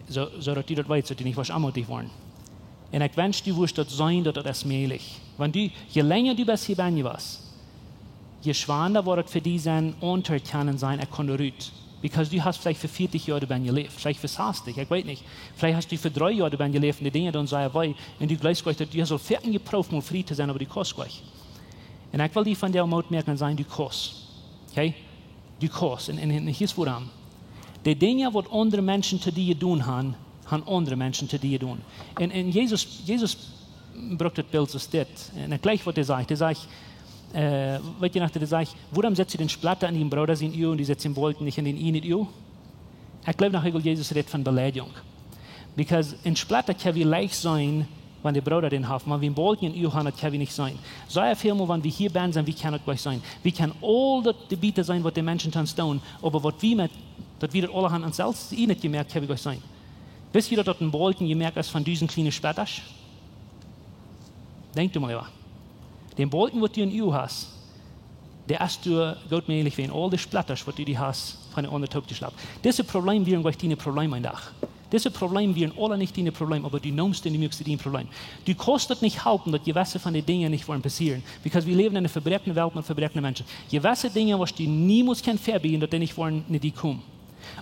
So dass die das weiß, dass die nicht was anmutig wollen. Und ich wünsche dir, wirst das sein, dass das möglich. Je länger du bist hier bei mir was, je schwander wird es für die sein, unterkennen sein, er kann rüt. Because du hast vielleicht für 40 Jahre bei mir gelebt, vielleicht für 60, ich weiß nicht. Vielleicht hast du für 3 Jahre bei mir gelebt und die Dinge dann sagen, weil, und du gleich dass du so fertig geprüft, um frei zu sein, aber du kannst gleich. Und ich will dir von der Mut merken, sein, du kannst. Okay? Du kannst. Und hier ist woran. Die Dinge, die andere Menschen zu dir tun haben andere Menschen zu dir tun. Und Jesus braucht das Bild so steht. Und gleich, was sagt, weißt du nach, der sagt, warum setzt du den Splatter an den Bruder in ihr und die setzt den Wolken nicht an den ihn in ihr? Ich glaube nach, Jesus redet von Beleidigung. Because in Splatter kann wir leicht sein, wenn der Bruder den hat. Wenn wir einen Wolken in ihr haben, das kann wir nicht sein. Sehr viel mal, wenn wir hier sind, wie kann das gleich sein? Wir können all das Gebiete sein, was die Menschen tun, aber was wir das alle haben, und selbst sie nicht gemerkt, kann wir gleich sein. Wisst ihr, dass ein Wolken gemerkt ist von diesen kleinen Splattern? Denkt mal über. Den Bolken, was du in ihr hast, der ist du Gott möglich, wenn all die Splatter, was du hast, von der anderen Taub geschlagen. Diese Probleme wären gleich deine Probleme ein Tag. Diese Probleme wären alle nicht deine Probleme, aber du nimmst die mögste dein Problem. Du kannst nicht halten, dass gewisse von den Dingen nicht wollen passieren, weil wir leben in einer verbrecherten Welt mit verbrecherten Menschen. Gewisse Dinge, was du niemals verbieten, dass die nicht wollen, nicht die kommen.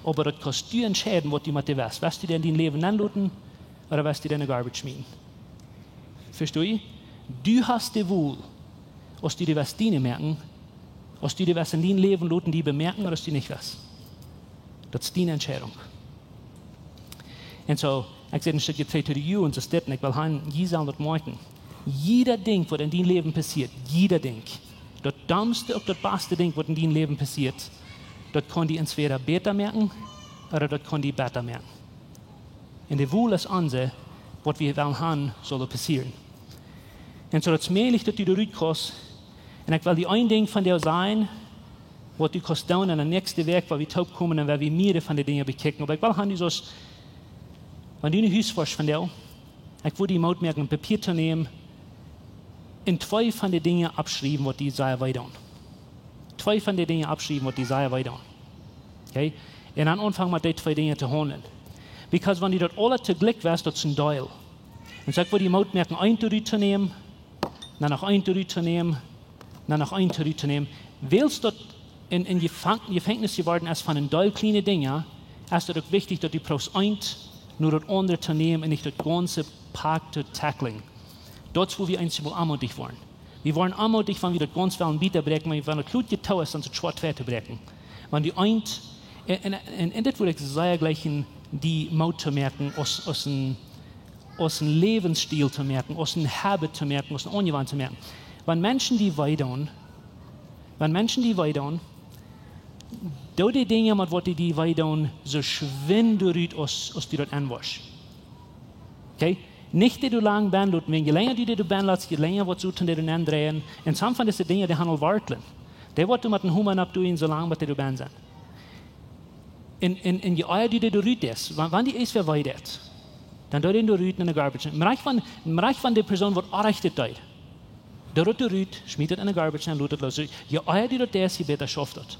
Aber das kannst du entscheiden, was du mit dir weißt. Weißt du dir in dein Leben anluten oder weißt du dir in eine Garbage schmieden? Verstehst du? Du hast die Wohl, als du dir was dienen merken, als du dir was in dein Leben luten, die bemerken oder als du nicht was. Das ist deine Entscheidung. Und so, ich sage ein Stück Zeit zu dir und so steht, und ich will haben, jeder das morgen. Jeder Ding, was in deinem Leben passiert, jeder Ding, das dummste und das beste Ding, was in deinem Leben passiert, das kann die entweder besser merken oder das kann die besser merken. Und die Wohl ist unsere, was wir wollen haben, soll passieren. Und so, das ist möglich, dass du zurückkommst. Und ich will dir ein Ding von dir sein, was du kannst tun an der nächsten Weg, weil wir taub kommen und weil wir mehr von den Dingen bekicken. Aber ich will haben dieses, wenn du ein Haus warst von dir, ich würde die Mut merken, ein Papier zu nehmen in 2 von den Dingen abschreiben, was die Jesaja weiter. 2 von den Dingen abschreiben, was die Jesaja weiter. Okay? Und dann anfangen mit den 2 Dingen zu handeln. Because wenn die dort alle zu Glück wärst, das ist ein Deil. Und sag, wo die Maut merken, ein Territ zu nehmen, dann noch ein Territ zu nehmen, dann noch ein Territ zu nehmen. Willst du in Gefängnis geworden als von den Deil kleinen Dingen, ist es auch wichtig, dass du brauchst nur das andere zu nehmen und nicht das ganze Pack zu tackling. Dort, wo wir einmal anmutig waren. Wir waren anmutig, wenn wir das ganz wollen Bieter brechen, wenn wir das Blut getauert ist, dann zu schwarz zu brechen. Wenn die und das würde ich sehr gleich die Maut zu merken, aus einem Lebensstil zu merken, aus einem Habit zu merken, aus einem Angewand zu merken. Wenn Menschen die weidern, die Dinge, mit was die weidern, so schwindet aus die dort anwasch. Okay? Nicht, die du lang bist, wenn je länger die du bist, lässt, je länger was du tun, die du andrehen. Und some von diesen Dingen, die handel warteln. Die wird du mit dem Human abtun, so lange, bis du bist. In die Eier, die du rütest, wenn die es verweidet, dann dort du rüten in der Garbage. Im Bereich von der Person wird errichtet dort. Der rüt, schmiedet in der Garbage und lootet los. Je Eier, die dort ist, je besser schafft dort.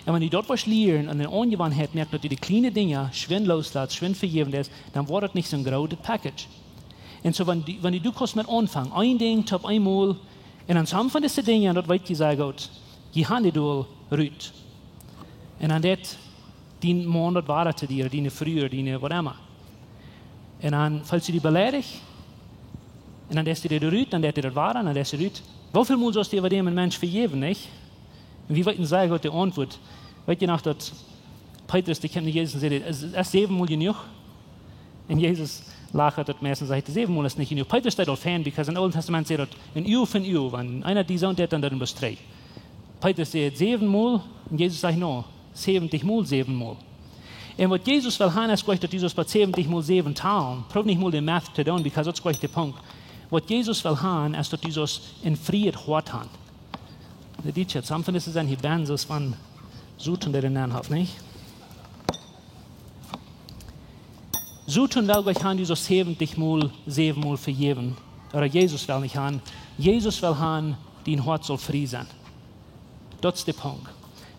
Und wenn die dort was lernen und eine Angewohnheit merkt, dass die kleinen Dinge schwinn loslässt, schwinn vergeben ist, dann wird das nicht so ein großes Package. Und so, wenn du kannst mit anfangen, ein Ding, top einmal, und dann some von diesen Dingen, dort weiß ich sagen, Gott, die Hände du rüt. Und dann das, die Monat war zu dir, die früher, die was immer. Und dann, falls du die beleidigt, und dann lässt du dir rüt, dann lässt du das wahr, dann lässt du rüt. Wofür muss du dir dem Mensch vergeben, nicht? Und wie weit sagen Gott die Antwort? Weißt du noch, dass Petrus, die kennt Jesus, sagt, es ist 7-mal genug. Und Jesus lacht das meistens, sagt, 7-mal ist nicht genug. Petrus steht auch fan, because im Alten Testament sagt er, ein Uhr von Uhr, wenn einer die Sohn hat, dann bloß 3. Petrus sagt 7-mal, und Jesus sagt, no, 70-mal 7-mal. Und was Jesus will haben, ist gleich, dass Jesus bei 70-mal 7 teilen. Prob nicht mal den Math zu tun, because das ist gleich der Punkt. Was Jesus will haben, ist, dass Jesus in Frieden hart haben. Das ist jetzt, some von diesen sind hier Bands von Suten, der den Namen hat, nicht? Suten will gleich haben, Jesus 70-mal 7-mal vergeben. Oder Jesus will nicht haben. Jesus will haben, dein Hart soll frei sein. Das ist der Punkt.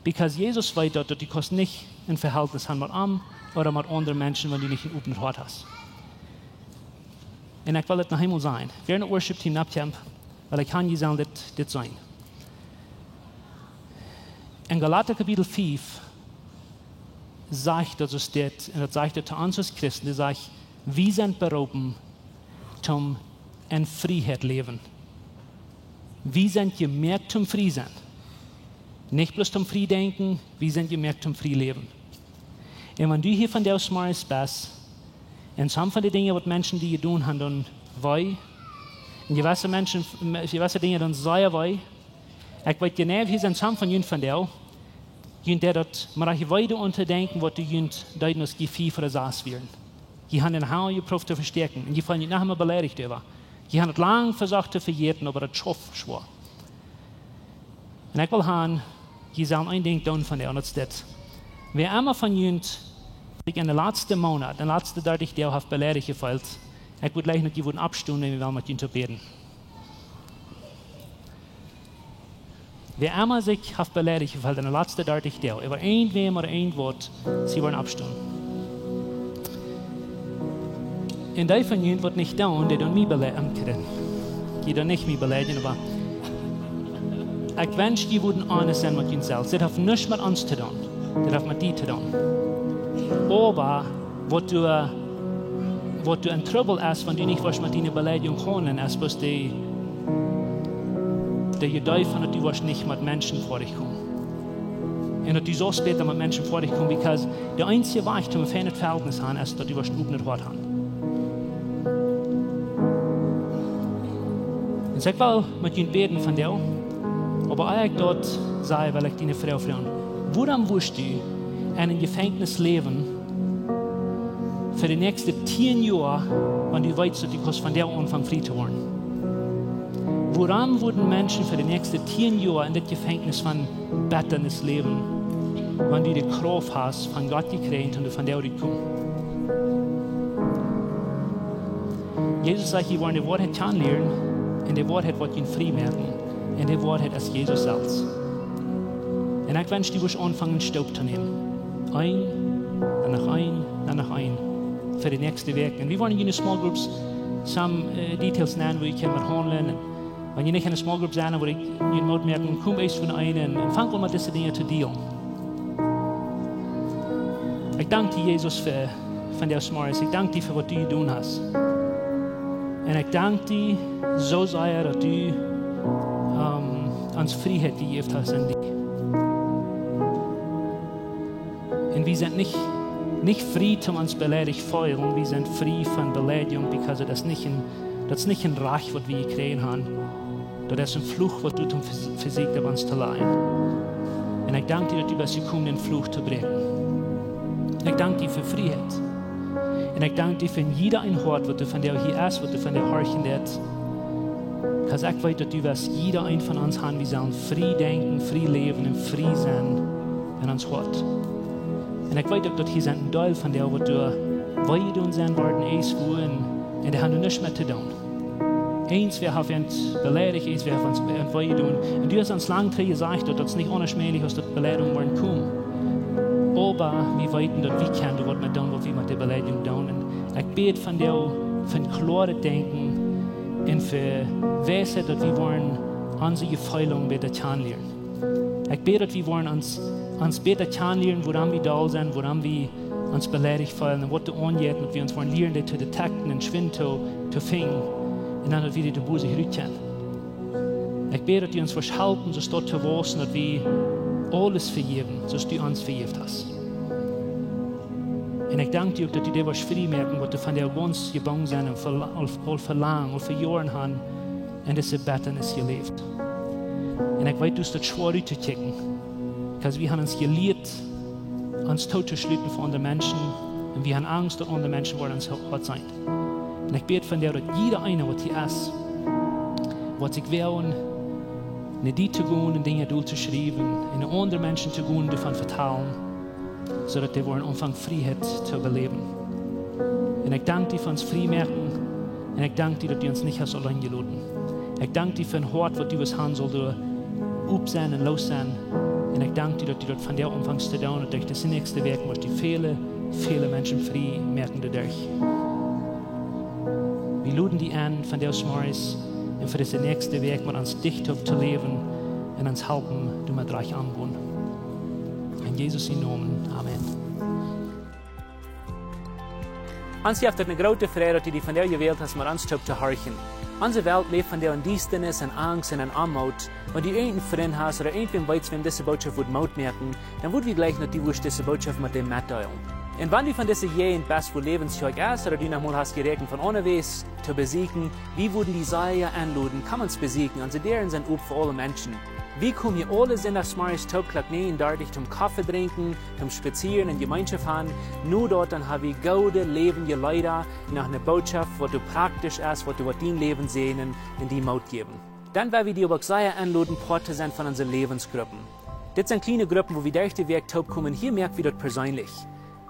Because Jesus weiß, dass du kannst nicht ein Verhältnis haben mit ihm oder mit anderen Menschen, wenn du nicht ein offenes Hart hast. Und ich will das noch einmal sein. Während der Worship-Team abkämpft, weil ich kann nicht sagen, das sein. In Galater Kapitel 5 sagt das steht, und das sagt er zu uns als Christen, der sagt, wir sind berufen, zum in Freiheit leben. Wir sind gemerkt zum Frei sein. Nicht bloß zum Frei denken, wir sind gemerkt zum Frei leben. Und wenn du hier von der Smarts bist, und some von den Dingen, was Menschen, die tun haben, dann wei, und gewisse Dinge dann sehr wei, ich weiß genau, hier sind some von ihnen von der, der dort mal weiter unterdenken, was die jünt deuten als Gefühl für das Saß werden. Die haben den Hau geprüft zu verstärken, und die fallen nicht nachher beleidigt über. Die haben es lang versucht zu verjähren, aber das schafft schwer. Und ich will haben, die sollen ein Ding tun von der, und das ist das. Wer einmal von jünt, in den letzten Monat, den letzten 30 Tagen, hat beleidigt gefällt, ich würde gleich noch die wurden abstunden, wenn wir mit ihnen zu beten. Wer einmal sich hat beleidigt gefällt, in den letzten 30 Tagen, über irgendwem oder ein Wort, sie wollen abstunden. Und die von ihnen wird nicht tun, die dann mich beleidigen können. Die dann nicht mich beleidigen, aber ich wünsche, die würden honest sein mit ihnen selbst. Das hat nichts mit uns zu tun. Das hat mit dir zu tun. Aber, was du in Trouble hast, wenn du nicht was mit deiner Beleidigung können, ist bloß die Idee von, dass du nicht mit Menschen vor dich kommst. Und dass du so später mit Menschen vor dich kommst, weil der einzige Weg, um ein feines Verhältnis haben, ist, dass du was nicht hart haben. Und ich will mit ihnen beten von dir, aber ich dort sei, weil ich deine Frau fragen, woran wirst du in einem Gefängnis leben für die nächsten 10 Jahre, wenn du weißt, dass du von der Anfang frei zu werden? Woran würden Menschen für die nächsten 10 Jahre in das Gefängnis von Betternis leben, wenn du die Kraft hast, von Gott gekriegt und du von der kommst? Jesus sagt, ich wollte die Wahrheit kennenlernen En det Wort wat je vrij merken. En det Wort ist Jesus selbst. Und ich wünsche, du wirst anfangen, Staub zu nehmen. Ein, dann noch ein. Für die nächste Woche. Und wir wollen in den Small Groups some Details nennen, wo ich kann handeln. Wenn ihr nicht in einer Small Group sein, wo ich in Mut merken, komm erst von einem und fang an, diese Dinge zu dealen. Ich danke dir, Jesus, für der Smarts. Ich danke dir für was du getan hast. Und ich danke dir so sehr, dass du uns Freiheit gegeben hast in dich. Und wir sind nicht frei, um uns beleidigt zu fühlen. Wir sind frei von Beleidigung, weil das nicht ein Recht, was wir gekriegt haben. Das ist ein Fluch, was du versucht hast, uns zu leihen. Und ich danke dir, dass du bist gekommen, den Fluch zu brechen. Ich danke dir für Freiheit. Und ich danke dir für jeder ein Wort, was du von dir hier hast, was du von dir horchen wirst. Weil ich weiß, dass du wirst jeder ein von uns haben, wir sollen frei denken, frei leben und frei sein in uns Wort. Und ich weiß auch, dass hier ein Teil von dir, was du weiter sein werden, ist, und der hat nichts mehr zu tun. Eins, wir haben uns beleidigt, eins, wir haben uns weiter tun. Und du hast uns lange gesagt, dass es nicht unschmählich ist, dass Beleidigung werden kommen. Aber wir wissen, dass wir können, was wir tun, was wir mit der Beleidigung tun. Und ich bete von dir, für klare Denken und für Weisheit, dass wir wollen unsere Gefäulung besser kennenlernen. Ich bete, dass wir wollen uns besser kennenlernen, woran wir da sind, woran wir uns beleidigt fühlen und was du angeht, und wir uns wollen lernen, das zu detekten und schwind zu finden, und dann, dass wir die Buße rücken. Ich bete, dass du uns helfen, so dort zu wissen, dass wir alles vergeben, so du uns vergeben hast. Und ich danke dir, dass du dir was frei merken, was du von der ganz gebaut sind und verlangen und für Jahren haben, und das Betten ist gelebt. Und ich weiß, du hast das schwer rüberzukicken, weil wir haben uns gelehrt, uns tot zu schließen für andere Menschen, und wir haben Angst, dass andere Menschen wollen uns hart sein. Und ich bete von dir, dass jeder eine, was hier ist, was sich wehren, nicht die zu gehen und Dinge durchzuschreiben, in andere Menschen zu gehen und davon vertrauen, sodass die wollen anfangen, Freiheit zu überleben. Und ich danke dir für uns Freimerken, und ich danke dir, dass du uns nicht hast allein geladen. Ich danke dir für ein Hort, was du was haben soll, du up sein und los sein. Und ich danke dir, dass du dort von dir anfängst zu tun, und durch das nächste Werk musst du viele Menschen frei merken dadurch. Wir laden die an von der Smarts und für das nächste Werk mit uns dicht zu leben und uns helfen, du mit reich anwohnen. In Jesus' Namen. Amen. Uns habt eine große Freude, dass du von dir gewählt hast, mit uns zu horchen. Unsere Welt lebt von der Undienstnis und Angst und Armut. Wenn du irgendeinen Freund hast oder irgendwen weißt, wem diese Botschaft Maut merken, dann würden wir gleich noch diese Botschaft mit dem mitteilen. Und wenn du von dieser jeden best wo Lebenszeug ist, oder du nochmal hast gerechnet von unterwegs zu besiegen, wie würden die Seile anladen, kann man es besiegen, und sie deren sind up für alle Menschen. Wie kommen hier alle sind auf Smarts Topklack nähen, dort zum Kaffee trinken, zum Spazieren in Gemeinschaft fahren, nur dort dann habe ich gute Leben Leute nach einer Botschaft, wo du praktisch ist, wo du dein Leben sehen und die Maut geben. Dann werden wir die aber sehr anladen, Porte sind von unseren Lebensgruppen. Das sind kleine Gruppen, wo wir durch den Weg kommen, hier merken wir das persönlich.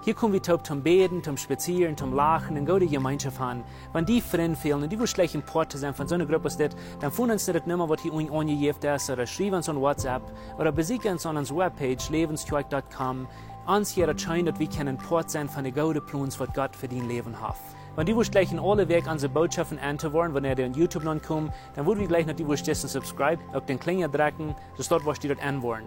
Hier kommen wir zum Beten, zum Spazieren, zum Lachen und gute Gemeinschaft haben. Wenn die Freunde fehlen und die schlecht im Port sein von so einer Gruppe ist, dann finden uns das Nummer, was hier angegeben ist, oder schreiben uns an WhatsApp, oder besuchen uns an unserer Webpage, lebenscheuk.com. Uns hier erscheint, dass wir können Port sein von den guten Plänen, was Gott für dein Leben hat. Wenn die gleich in alle Weg unsere Botschaften anzuhören, wenn ihr auf YouTube noch kommt, dann würden wir gleich noch die subscribe, auf den Klinger drücken, so dort, was die dort anwollen.